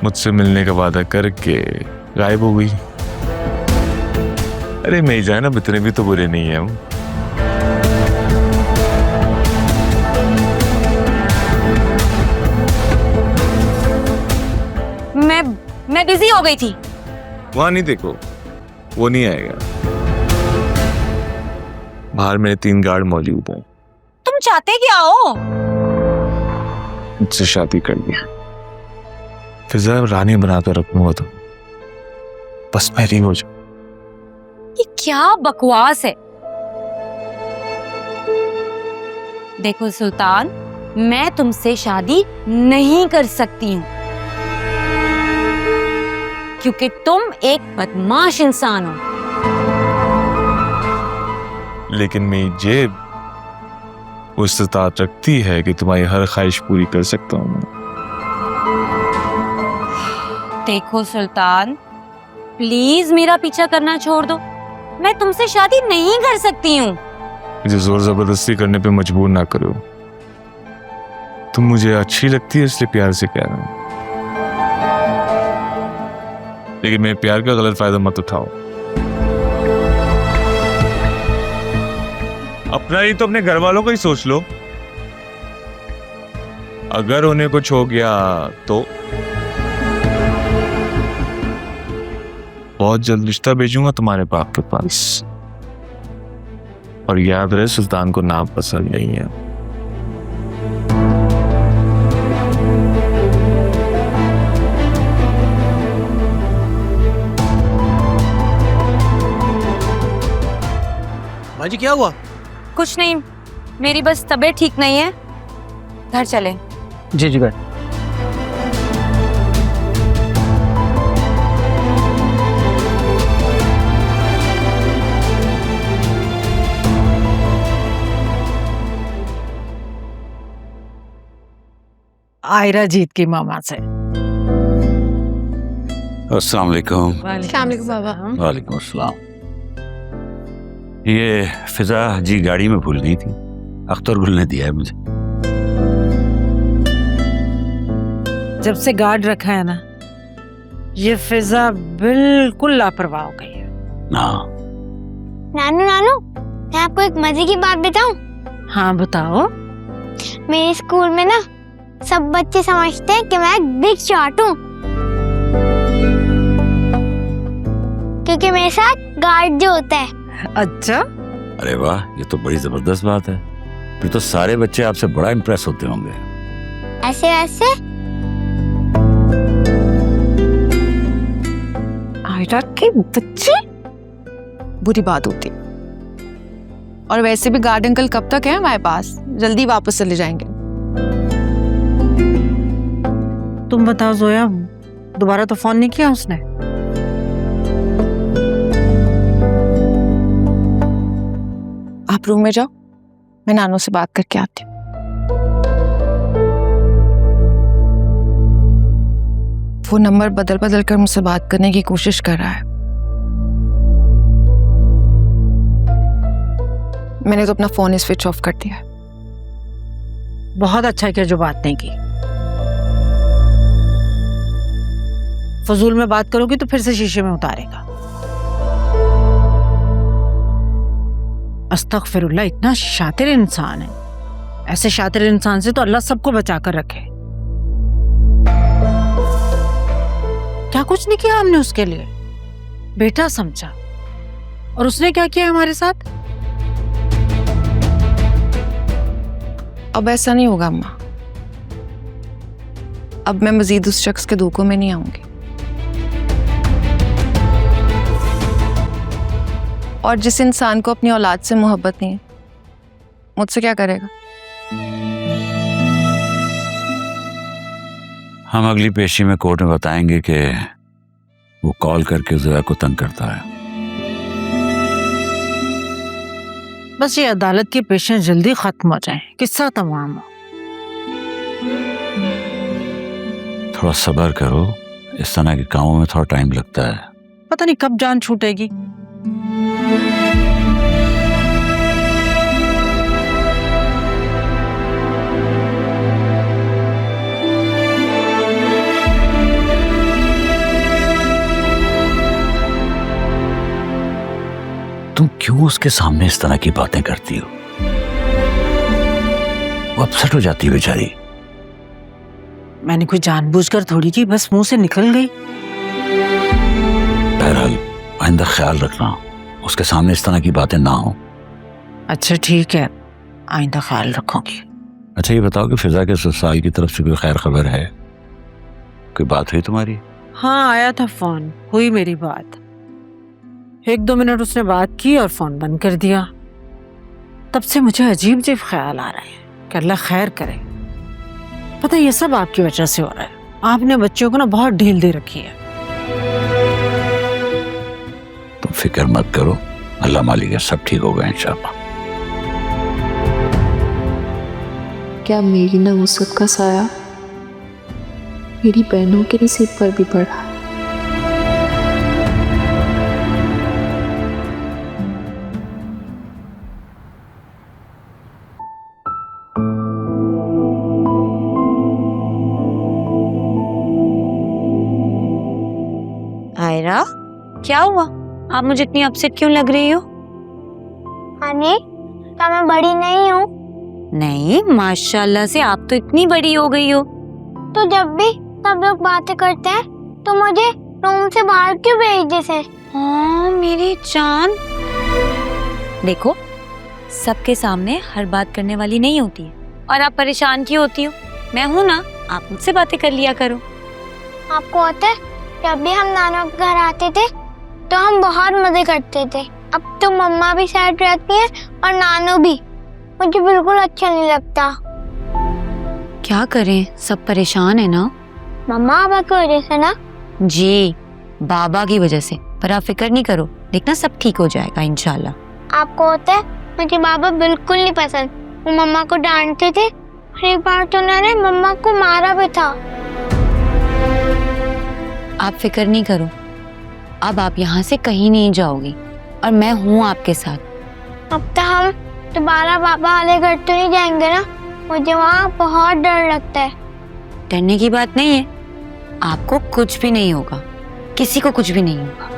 मुझसे मिलने का वादा करके गायब हो गई। अरे मेरी जान, अब इतने भी तो बुरे नहीं है हम। मैं बिजी हो गई थी। वहां नहीं देखो, वो नहीं आएगा। बाहर मेरे 3 गार्ड मौजूद हैं। तुम चाहते क्या हो? मुझसे शादी कर ली। फिजा रानी बनाकर रखूंगा तो बस मेरी हो जाओ। ये क्या बकवास है? देखो सुल्तान, मैं तुमसे शादी नहीं कर सकती हूँ क्योंकि तुम एक बदमाश इंसान हो। लेकिन मेरी जेब वो इस्तात रखती है कि तुम्हारी हर ख्वाहिश पूरी कर सकता हूँ। देखो सुल्तान, प्लीज मेरा पीछा करना छोड़ दो। मैं तुमसे शादी नहीं कर सकती हूँ। मुझे जोर जबरदस्ती करने पे मजबूर ना करो। तुम मुझे अच्छी लगती है इसलिए प्यार से कह रहा हूं, लेकिन मेरे प्यार का गलत फायदा मत उठाओ। अपना ही तो अपने घर वालों का ही सोच लो। अगर उन्हें कुछ हो गया तो बहुत जल्द रिश्ता भेजूंगा तुम्हारे बाप के पास। और याद रहे, सुल्तान को नाम पसंद नहीं है। भाजी क्या हुआ? कुछ नहीं, मेरी बस तबीयत ठीक नहीं है। घर चले। जी जी घर। आयरा जीत की मामा से। अस्सलाम वालेकुम। वालेकुम बाबा। वालेकुम अस्सलाम। ये फिजा जी गाड़ी में भूल गई थी, अख्तर गुल ने दिया है मुझे। जब से गार्ड रखा है ना, ये फिजा बिल्कुल लापरवाह हो गई है। हाँ। नानू नानू, मैं आपको एक मजे की बात बताऊं? हाँ बताओ। मेरे स्कूल में ना सब बच्चे समझते हैं कि मैं एक बिग शॉट हूँ, क्योंकि मेरे साथ गार्ड जो होता है। अच्छा, अरे वाह, ये तो बड़ी जबरदस्त बात है। फिर तो सारे बच्चे आपसे बड़ा इम्प्रेस होते होंगे। ऐसे वैसे आयरा के बच्चे बुरी बात होती। और वैसे भी गार्ड अंकल कब तक है हमारे पास? जल्दी वापस चले जाएंगे। तुम बताओ जोया, दोबारा तो फोन नहीं किया उसने? आप रूम में जाओ, मैं नानू से बात करके आती हूँ। वो नंबर बदल बदल कर मुझसे बात करने की कोशिश कर रहा है। मैंने तो अपना फोन स्विच ऑफ कर दिया है। बहुत अच्छा किया जो बात नहीं की। फजूल में बात करोगी तो फिर से शीशे में उतारेगा। अस्तगफिरुल्लाह, इतना शातिर इंसान है। ऐसे शातिर इंसान से तो अल्लाह सबको बचा कर रखे। क्या कुछ नहीं किया हमने उसके लिए, बेटा समझा। और उसने क्या किया हमारे साथ? अब ऐसा नहीं होगा अम्मा। अब मैं मजीद उस शख्स के धोखों में नहीं आऊंगी। और जिस इंसान को अपनी औलाद से मोहब्बत नहीं है, मुझसे क्या करेगा? हम अगली पेशी में कोर्ट में बताएंगे कि वो कॉल करके जोया को तंग करता है। बस ये अदालत की पेशियां जल्दी खत्म हो जाएं, किस्सा तमाम हो। थोड़ा सब्र करो, इस तरह के कामों में थोड़ा टाइम लगता है। पता नहीं कब जान छूटेगी। क्यों उसके सामने इस तरह की बातें करती हो? वो अपसेट हो जाती है बेचारी। मैंने कोई जानबूझकर थोड़ी की, बस मुंह से निकल गई। बहरहाल आइंदा ख्याल रखना, उसके सामने इस तरह की बातें ना हो। अच्छा ठीक है, आइंदा ख्याल रखूंगी। अच्छा ये बताओ कि फिजा के ससुराल की तरफ से कोई खैर खबर है? कोई बात हुई तुम्हारी? हाँ आया था फोन, हुई मेरी बात। 1-2 मिनट उसने बात की और फोन बंद कर दिया। तब से मुझे अजीब अजीब ख्याल आ रहे हैं कि अल्लाह खैर करे। पता है ये सब आपकी वजह से हो रहा है। आपने बच्चों को ना बहुत ढील दे रखी है। तुम फिक्र मत करो, अल्लाह मालिक है, सब ठीक होगा इंशाअल्लाह। क्या मेरी नवुसत का साया मेरी बहनों के नसीब पर भी पड़ा? आयरा, क्या हुआ? आप मुझे इतनी अपसेट क्यों लग रही हो? हनी, क्या मैं बड़ी नहीं हूँ? नहीं, माशाल्लाह से आप तो इतनी बड़ी हो गई हो। तो जब भी सब लोग बातें करते हैं तो मुझे रूम से बाहर क्यों भेज देते हैं? हाँ मेरी जान, देखो सबके सामने हर बात करने वाली नहीं होती है। और आप परेशान क्यों होती हो? मैं हूं ना, आप मुझसे बातें कर लिया करो। आपको होता है जब भी हम नाना के घर आते थे तो हम बहुत मजे करते थे। अब तो मम्मा भी साइड रहती है और नानू भी। मुझे बिल्कुल अच्छा नहीं लगता। क्या करें, सब परेशान है ना। मम्मा पापा की वजह से ना। जी, बाबा की वजह से। पर आप फिक्र नहीं करो, देखना सब ठीक हो जाएगा इंशाल्लाह। आपको होता है मुझे बाबा बिल्कुल नहीं पसंद। वो मम्मा को डांटते थे और एक बार तो उन्होंने मम्मा को मारा भी था। आप फिक्र नहीं करो, अब आप यहाँ से कहीं नहीं जाओगी और मैं हूँ आपके साथ। अब तो हम दोबारा बाबा वाले घर तो नहीं जाएंगे ना। मुझे वहाँ बहुत डर लगता है। डरने की बात नहीं है, आपको कुछ भी नहीं होगा, किसी को कुछ भी नहीं होगा।